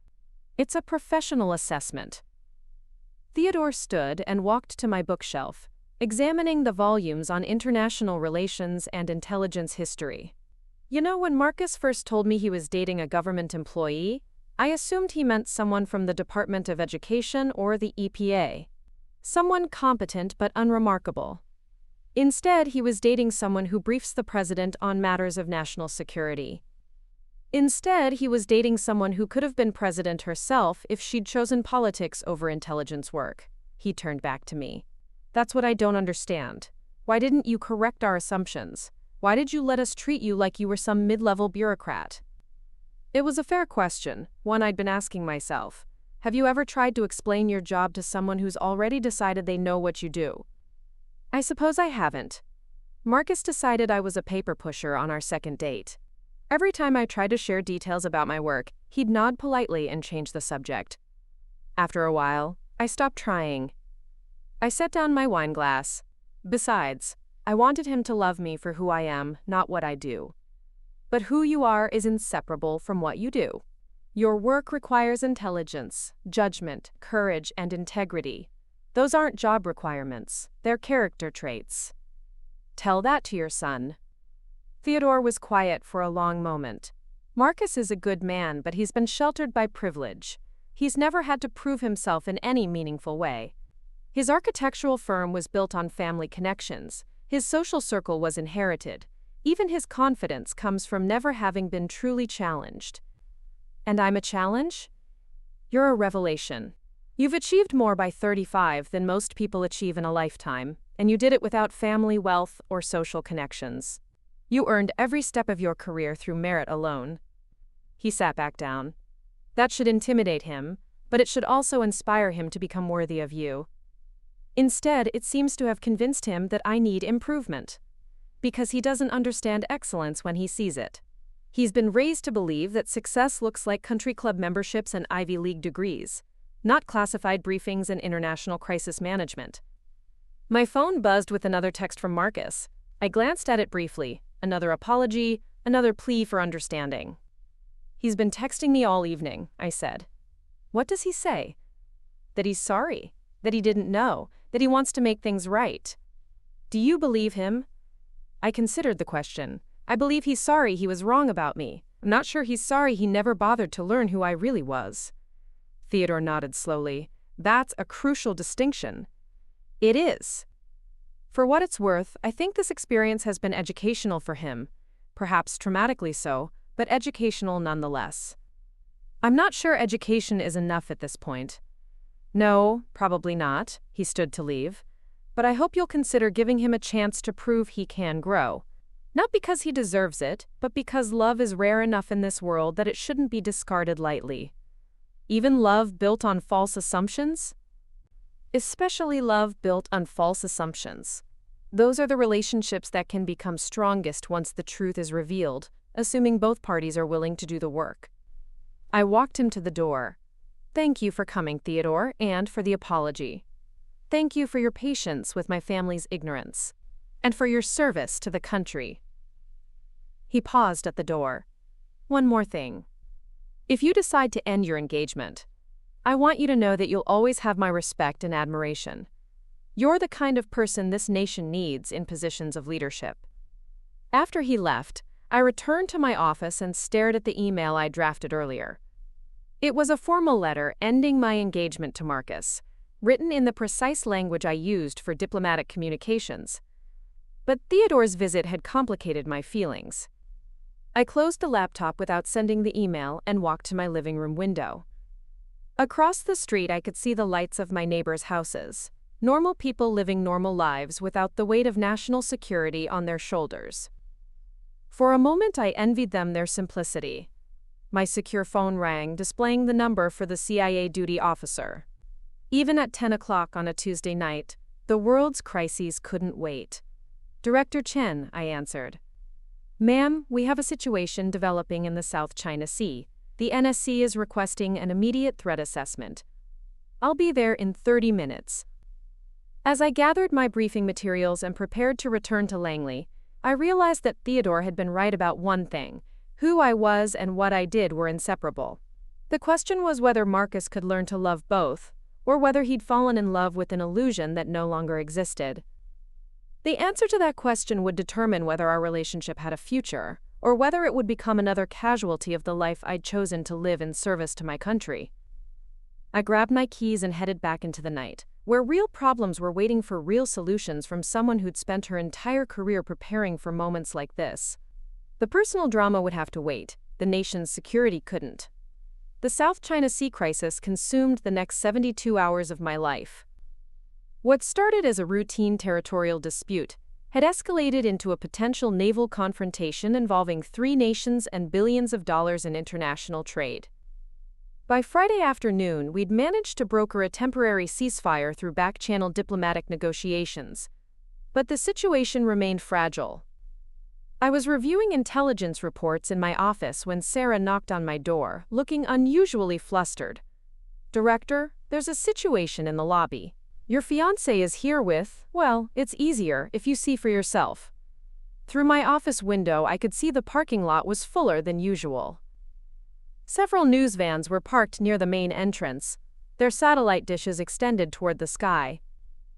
It's a professional assessment. Theodore stood and walked to my bookshelf, examining the volumes on international relations and intelligence history. You know, when Marcus first told me he was dating a government employee, I assumed he meant someone from the Department of Education or the EPA. Someone competent but unremarkable. Instead, he was dating someone who briefs the president on matters of national security. Instead, he was dating someone who could have been president herself if she'd chosen politics over intelligence work. He turned back to me. That's what I don't understand. Why didn't you correct our assumptions? Why did you let us treat you like you were some mid-level bureaucrat? It was a fair question, one I'd been asking myself. Have you ever tried to explain your job to someone who's already decided they know what you do? I suppose I haven't. Marcus decided I was a paper pusher on our second date. Every time I tried to share details about my work, he'd nod politely and change the subject. After a while, I stopped trying. I set down my wine glass. Besides, I wanted him to love me for who I am, not what I do. But who you are is inseparable from what you do. Your work requires intelligence, judgment, courage, and integrity. Those aren't job requirements, they're character traits. Tell that to your son. Theodore was quiet for a long moment. Marcus is a good man, but he's been sheltered by privilege. He's never had to prove himself in any meaningful way. His architectural firm was built on family connections. His social circle was inherited. Even his confidence comes from never having been truly challenged. And I'm a challenge? You're a revelation. You've achieved more by 35 than most people achieve in a lifetime, and you did it without family wealth or social connections. You earned every step of your career through merit alone. He sat back down. That should intimidate him, but it should also inspire him to become worthy of you. Instead, it seems to have convinced him that I need improvement. Because he doesn't understand excellence when he sees it. He's been raised to believe that success looks like country club memberships and Ivy League degrees, not classified briefings and international crisis management. My phone buzzed with another text from Marcus. I glanced at it briefly, another apology, another plea for understanding. He's been texting me all evening, I said. What does he say? That he's sorry, that he didn't know, that he wants to make things right. Do you believe him? I considered the question. I believe he's sorry he was wrong about me. I'm not sure he's sorry he never bothered to learn who I really was. Theodore nodded slowly. That's a crucial distinction. It is. For what it's worth, I think this experience has been educational for him. Perhaps traumatically so, but educational nonetheless. I'm not sure education is enough at this point. No, probably not. He stood to leave. But I hope you'll consider giving him a chance to prove he can grow. Not because he deserves it, but because love is rare enough in this world that it shouldn't be discarded lightly. Even love built on false assumptions? Especially love built on false assumptions. Those are the relationships that can become strongest once the truth is revealed, assuming both parties are willing to do the work. I walked him to the door. Thank you for coming, Theodore, and for the apology. Thank you for your patience with my family's ignorance, and for your service to the country. He paused at the door. One more thing. If you decide to end your engagement, I want you to know that you'll always have my respect and admiration. You're the kind of person this nation needs in positions of leadership. After he left, I returned to my office and stared at the email I drafted earlier. It was a formal letter ending my engagement to Marcus, written in the precise language I used for diplomatic communications. But Theodore's visit had complicated my feelings. I closed the laptop without sending the email and walked to my living room window. Across the street, I could see the lights of my neighbors' houses. Normal people living normal lives without the weight of national security on their shoulders. For a moment, I envied them their simplicity. My secure phone rang, displaying the number for the CIA duty officer. Even at 10 o'clock on a Tuesday night, the world's crises couldn't wait. Director Chen, I answered. Ma'am, we have a situation developing in the South China Sea. The NSC is requesting an immediate threat assessment. I'll be there in 30 minutes. As I gathered my briefing materials and prepared to return to Langley, I realized that Theodore had been right about one thing. Who I was and what I did were inseparable. The question was whether Marcus could learn to love both, or whether he'd fallen in love with an illusion that no longer existed. The answer to that question would determine whether our relationship had a future, or whether it would become another casualty of the life I'd chosen to live in service to my country. I grabbed my keys and headed back into the night, where real problems were waiting for real solutions from someone who'd spent her entire career preparing for moments like this. The personal drama would have to wait. The nation's security couldn't. The South China Sea crisis consumed the next 72 hours of my life. What started as a routine territorial dispute had escalated into a potential naval confrontation involving 3 nations and billions of dollars in international trade. By Friday afternoon, we'd managed to broker a temporary ceasefire through back-channel diplomatic negotiations. But the situation remained fragile. I was reviewing intelligence reports in my office when Sarah knocked on my door, looking unusually flustered. Director, there's a situation in the lobby. Your fiancé is here with, well, it's easier if you see for yourself. Through my office window, I could see the parking lot was fuller than usual. Several news vans were parked near the main entrance, their satellite dishes extended toward the sky.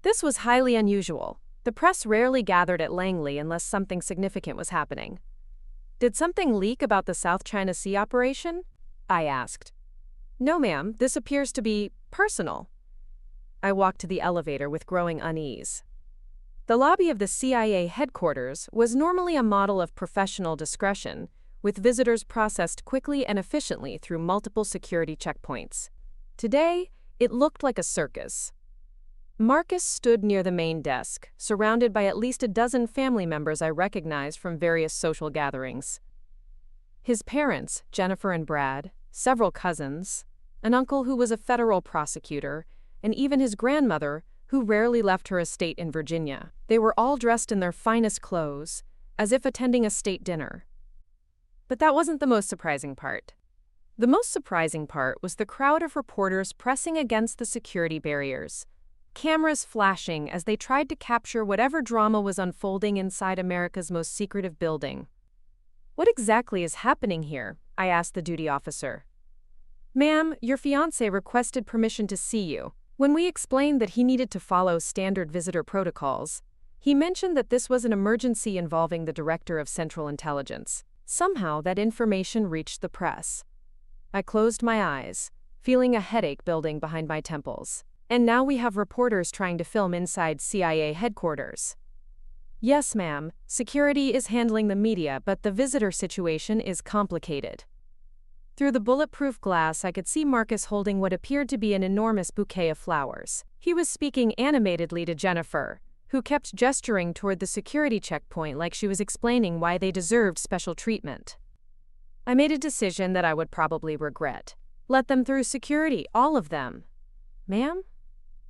This was highly unusual. The press rarely gathered at Langley unless something significant was happening. Did something leak about the South China Sea operation? I asked. No, ma'am, this appears to be personal. I walked to the elevator with growing unease. The lobby of the CIA headquarters was normally a model of professional discretion, with visitors processed quickly and efficiently through multiple security checkpoints. Today, it looked like a circus. Marcus stood near the main desk, surrounded by at least a dozen family members I recognized from various social gatherings. His parents, Jennifer and Brad, several cousins, an uncle who was a federal prosecutor, and even his grandmother, who rarely left her estate in Virginia. They were all dressed in their finest clothes, as if attending a state dinner. But that wasn't the most surprising part. The most surprising part was the crowd of reporters pressing against the security barriers, cameras flashing as they tried to capture whatever drama was unfolding inside America's most secretive building. What exactly is happening here? I asked the duty officer. Ma'am, your fiancé requested permission to see you. When we explained that he needed to follow standard visitor protocols, he mentioned that this was an emergency involving the Director of Central Intelligence. Somehow, that information reached the press. I closed my eyes, feeling a headache building behind my temples. And now we have reporters trying to film inside CIA headquarters. Yes, ma'am. Security is handling the media, but the visitor situation is complicated. Through the bulletproof glass, I could see Marcus holding what appeared to be an enormous bouquet of flowers. He was speaking animatedly to Jennifer, who kept gesturing toward the security checkpoint like she was explaining why they deserved special treatment. I made a decision that I would probably regret. Let them through security, all of them. Ma'am?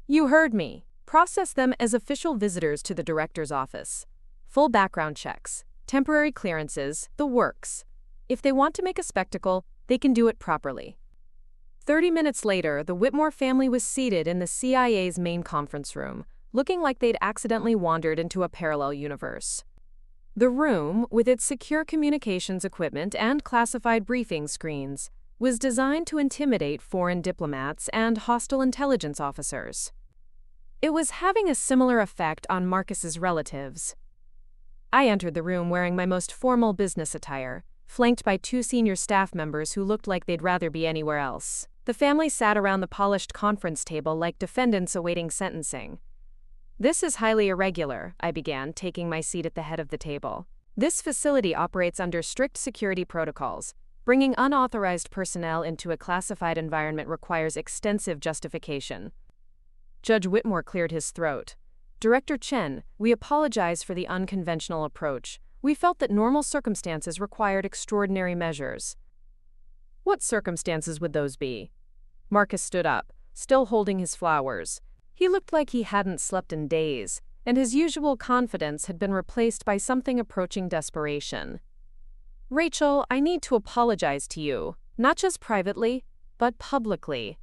You heard me. Process them as official visitors to the director's office. Full background checks, temporary clearances, the works. If they want to make a spectacle, they can do it properly. 30 minutes later, the Whitmore family was seated in the CIA's main conference room, looking like they'd accidentally wandered into a parallel universe. The room, with its secure communications equipment and classified briefing screens, was designed to intimidate foreign diplomats and hostile intelligence officers. It was having a similar effect on Marcus's relatives. I entered the room wearing my most formal business attire, flanked by 2 senior staff members who looked like they'd rather be anywhere else. The family sat around the polished conference table like defendants awaiting sentencing. This is highly irregular, I began, taking my seat at the head of the table. This facility operates under strict security protocols. Bringing unauthorized personnel into a classified environment requires extensive justification. Judge Whitmore cleared his throat. Director Chen, we apologize for the unconventional approach. We felt that normal circumstances required extraordinary measures. What circumstances would those be? Marcus stood up, still holding his flowers. He looked like he hadn't slept in days, and his usual confidence had been replaced by something approaching desperation. Rachel, I need to apologize to you, not just privately, but publicly.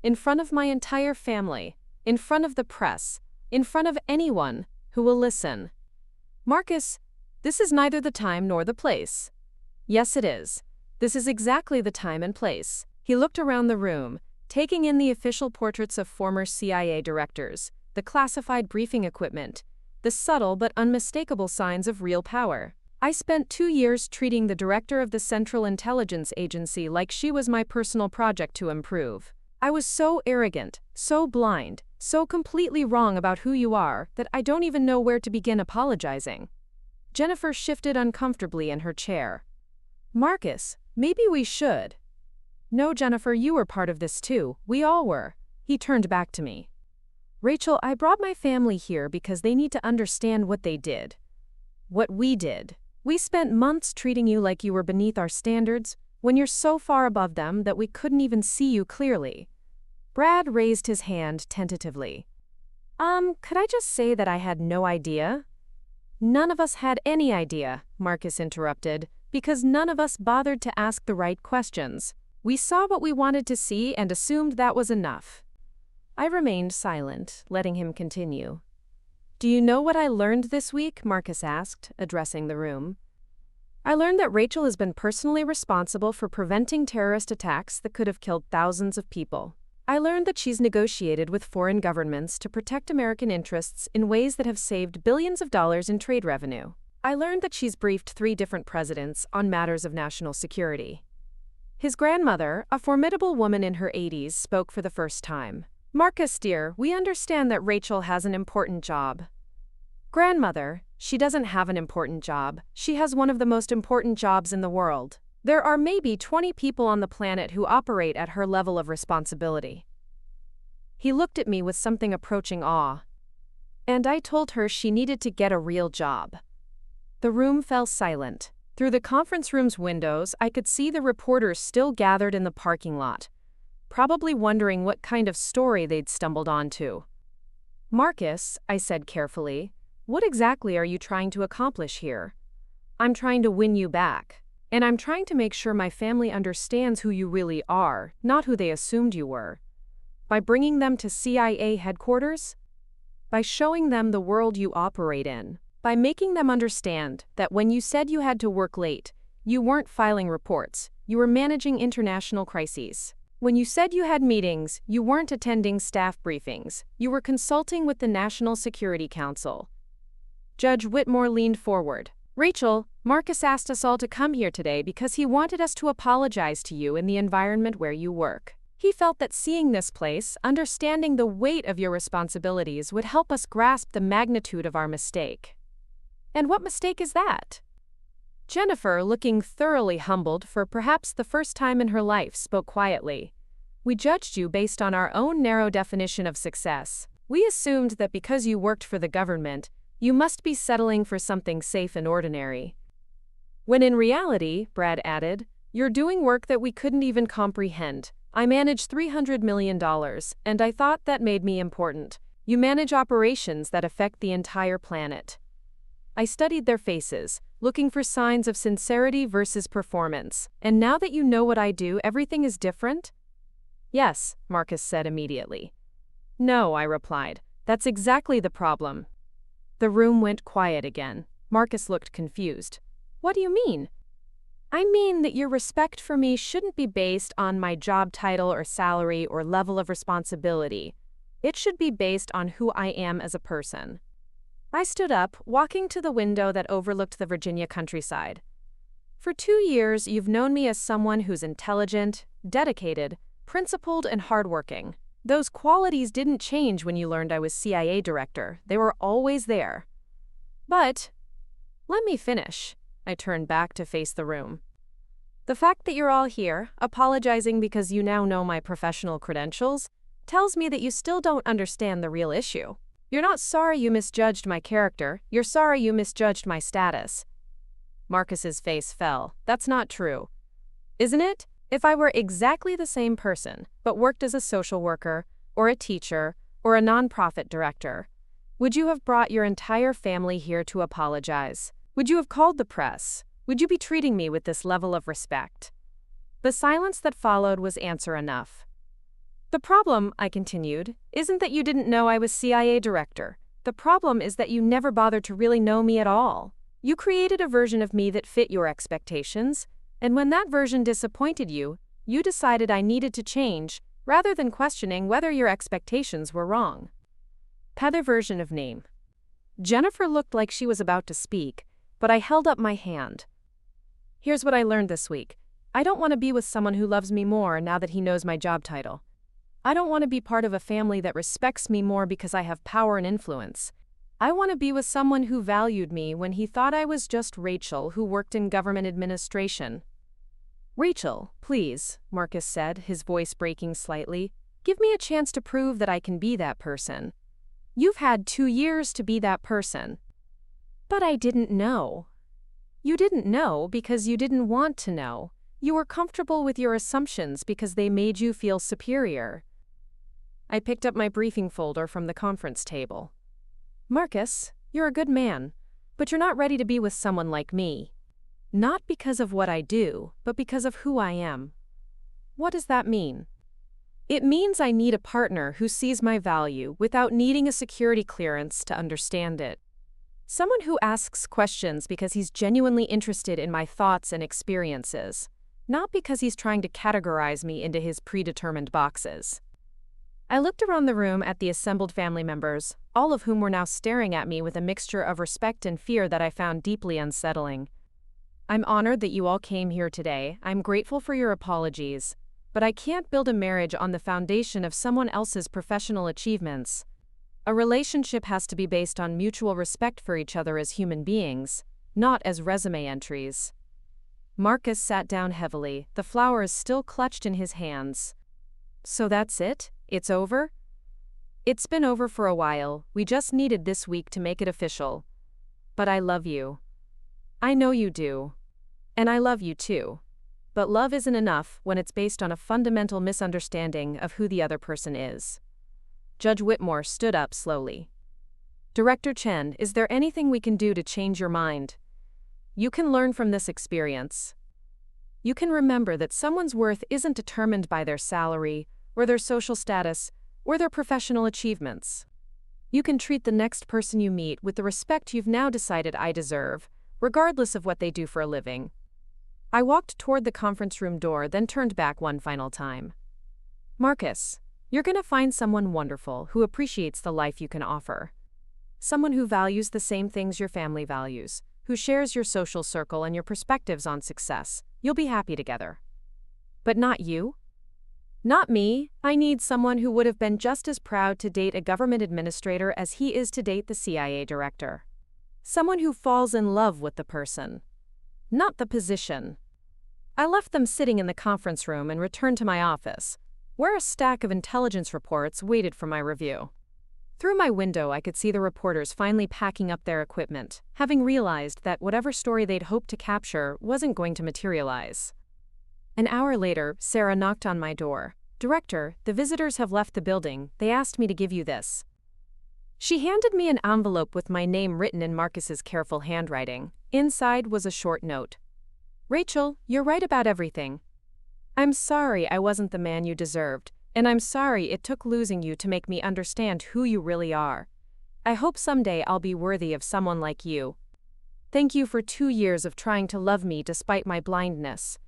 In front of my entire family, in front of the press, in front of anyone who will listen. Marcus, this is neither the time nor the place. Yes, it is. This is exactly the time and place. He looked around the room, taking in the official portraits of former CIA directors, the classified briefing equipment, the subtle but unmistakable signs of real power. I spent 2 years treating the director of the Central Intelligence Agency like she was my personal project to improve. I was so arrogant, so blind, so completely wrong about who you are that I don't even know where to begin apologizing. Jennifer shifted uncomfortably in her chair. Marcus, maybe we should. No, Jennifer, you were part of this too. We all were. He turned back to me. Rachel, I brought my family here because they need to understand what they did. What we did. We spent months treating you like you were beneath our standards, when you're so far above them that we couldn't even see you clearly. Brad raised his hand tentatively. Could I just say that I had no idea? None of us had any idea, Marcus interrupted, because none of us bothered to ask the right questions. We saw what we wanted to see and assumed that was enough. I remained silent, letting him continue. Do you know what I learned this week? Marcus asked, addressing the room. I learned that Rachel has been personally responsible for preventing terrorist attacks that could have killed thousands of people. I learned that she's negotiated with foreign governments to protect American interests in ways that have saved billions of dollars in trade revenue. I learned that she's briefed 3 different presidents on matters of national security. His grandmother, a formidable woman in her 80s, spoke for the first time. Marcus, dear, we understand that Rachel has an important job. Grandmother, she doesn't have an important job. She has one of the most important jobs in the world. There are maybe 20 people on the planet who operate at her level of responsibility. He looked at me with something approaching awe. And I told her she needed to get a real job. The room fell silent. Through the conference room's windows, I could see the reporters still gathered in the parking lot, probably wondering what kind of story they'd stumbled onto. Marcus, I said carefully, what exactly are you trying to accomplish here? I'm trying to win you back. And I'm trying to make sure my family understands who you really are, not who they assumed you were. By bringing them to CIA headquarters? By showing them the world you operate in. By making them understand that when you said you had to work late, you weren't filing reports, you were managing international crises. When you said you had meetings, you weren't attending staff briefings, you were consulting with the National Security Council. Judge Whitmore leaned forward. Rachel, Marcus asked us all to come here today because he wanted us to apologize to you in the environment where you work. He felt that seeing this place, understanding the weight of your responsibilities would help us grasp the magnitude of our mistake. And what mistake is that? Jennifer, looking thoroughly humbled for perhaps the first time in her life, spoke quietly. We judged you based on our own narrow definition of success. We assumed that because you worked for the government, you must be settling for something safe and ordinary. When in reality, Brad added, you're doing work that we couldn't even comprehend. I manage $300 million, and I thought that made me important. You manage operations that affect the entire planet. I studied their faces, looking for signs of sincerity versus performance. And now that you know what I do, everything is different? Yes, Marcus said immediately. No, I replied. That's exactly the problem. The room went quiet again. Marcus looked confused. What do you mean? I mean that your respect for me shouldn't be based on my job title or salary or level of responsibility. It should be based on who I am as a person. I stood up, walking to the window that overlooked the Virginia countryside. For 2 years, you've known me as someone who's intelligent, dedicated, principled, and hardworking. Those qualities didn't change when you learned I was CIA director. They were always there. But, let me finish. I turned back to face the room. The fact that you're all here, apologizing because you now know my professional credentials, tells me that you still don't understand the real issue. You're not sorry you misjudged my character, you're sorry you misjudged my status. Marcus's face fell. That's not true. Isn't it? If I were exactly the same person, but worked as a social worker, or a teacher, or a nonprofit director, would you have brought your entire family here to apologize? Would you have called the press? Would you be treating me with this level of respect? The silence that followed was answer enough. The problem, I continued, isn't that you didn't know I was CIA director. The problem is that you never bothered to really know me at all. You created a version of me that fit your expectations, and when that version disappointed you, you decided I needed to change, rather than questioning whether your expectations were wrong. Other version of name. Jennifer looked like she was about to speak, but I held up my hand. Here's what I learned this week. I don't want to be with someone who loves me more now that he knows my job title. I don't want to be part of a family that respects me more because I have power and influence. I want to be with someone who valued me when he thought I was just Rachel who worked in government administration. Rachel, please, Marcus said, his voice breaking slightly. Give me a chance to prove that I can be that person. You've had 2 years to be that person. But I didn't know. You didn't know because you didn't want to know. You were comfortable with your assumptions because they made you feel superior. I picked up my briefing folder from the conference table. Marcus, you're a good man, but you're not ready to be with someone like me. Not because of what I do, but because of who I am. What does that mean? It means I need a partner who sees my value without needing a security clearance to understand it. Someone who asks questions because he's genuinely interested in my thoughts and experiences, not because he's trying to categorize me into his predetermined boxes. I looked around the room at the assembled family members, all of whom were now staring at me with a mixture of respect and fear that I found deeply unsettling. I'm honored that you all came here today. I'm grateful for your apologies. But I can't build a marriage on the foundation of someone else's professional achievements. A relationship has to be based on mutual respect for each other as human beings, not as resume entries. Marcus sat down heavily, the flowers still clutched in his hands. So that's it? It's over? It's been over for a while. We just needed this week to make it official. But I love you. I know you do. And I love you too. But love isn't enough when it's based on a fundamental misunderstanding of who the other person is. Judge Whitmore stood up slowly. Director Chen, is there anything we can do to change your mind? You can learn from this experience. You can remember that someone's worth isn't determined by their salary, or their social status, or their professional achievements. You can treat the next person you meet with the respect you've now decided I deserve, regardless of what they do for a living. I walked toward the conference room door, then turned back one final time. Marcus, you're going to find someone wonderful who appreciates the life you can offer. Someone who values the same things your family values, who shares your social circle and your perspectives on success. You'll be happy together. But not you? Not me. I need someone who would have been just as proud to date a government administrator as he is to date the CIA director. Someone who falls in love with the person, not the position. I left them sitting in the conference room and returned to my office, where a stack of intelligence reports waited for my review. Through my window, I could see the reporters finally packing up their equipment, having realized that whatever story they'd hoped to capture wasn't going to materialize. An hour later, Sarah knocked on my door. "Director, the visitors have left the building. They asked me to give you this." She handed me an envelope with my name written in Marcus's careful handwriting. Inside was a short note. "Rachel, you're right about everything. I'm sorry I wasn't the man you deserved, and I'm sorry it took losing you to make me understand who you really are. I hope someday I'll be worthy of someone like you. Thank you for 2 years of trying to love me despite my blindness.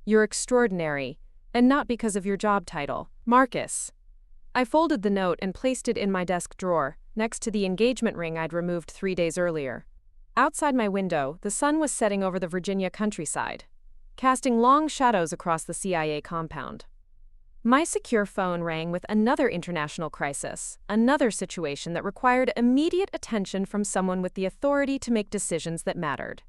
You're extraordinary, and not because of your job title, Marcus." I folded the note and placed it in my desk drawer, next to the engagement ring I'd removed 3 days earlier. Outside my window, the sun was setting over the Virginia countryside, casting long shadows across the CIA compound. My secure phone rang with another international crisis, another situation that required immediate attention from someone with the authority to make decisions that mattered.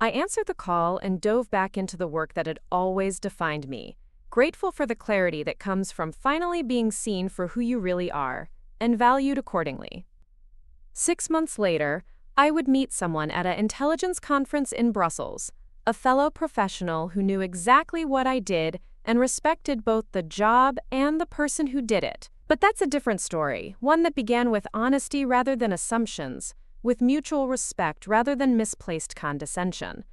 I answered the call and dove back into the work that had always defined me, grateful for the clarity that comes from finally being seen for who you really are, and valued accordingly. 6 months later, I would meet someone at an intelligence conference in Brussels, a fellow professional who knew exactly what I did and respected both the job and the person who did it. But that's a different story, one that began with honesty rather than assumptions, with mutual respect rather than misplaced condescension.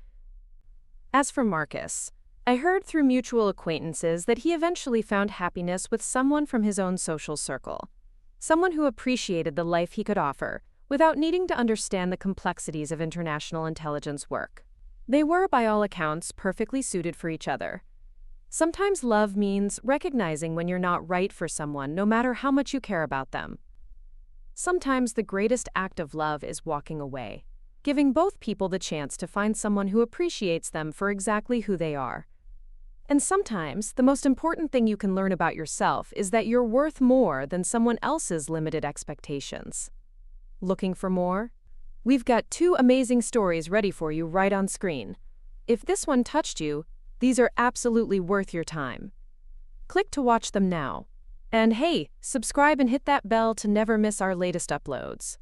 As for Marcus, I heard through mutual acquaintances that he eventually found happiness with someone from his own social circle, someone who appreciated the life he could offer, without needing to understand the complexities of international intelligence work. They were, by all accounts, perfectly suited for each other. Sometimes love means recognizing when you're not right for someone, no matter how much you care about them. Sometimes the greatest act of love is walking away, giving both people the chance to find someone who appreciates them for exactly who they are. And sometimes the most important thing you can learn about yourself is that you're worth more than someone else's limited expectations. Looking for more? We've got 2 amazing stories ready for you right on screen. If this one touched you, these are absolutely worth your time. Click to watch them now. And hey, subscribe and hit that bell to never miss our latest uploads.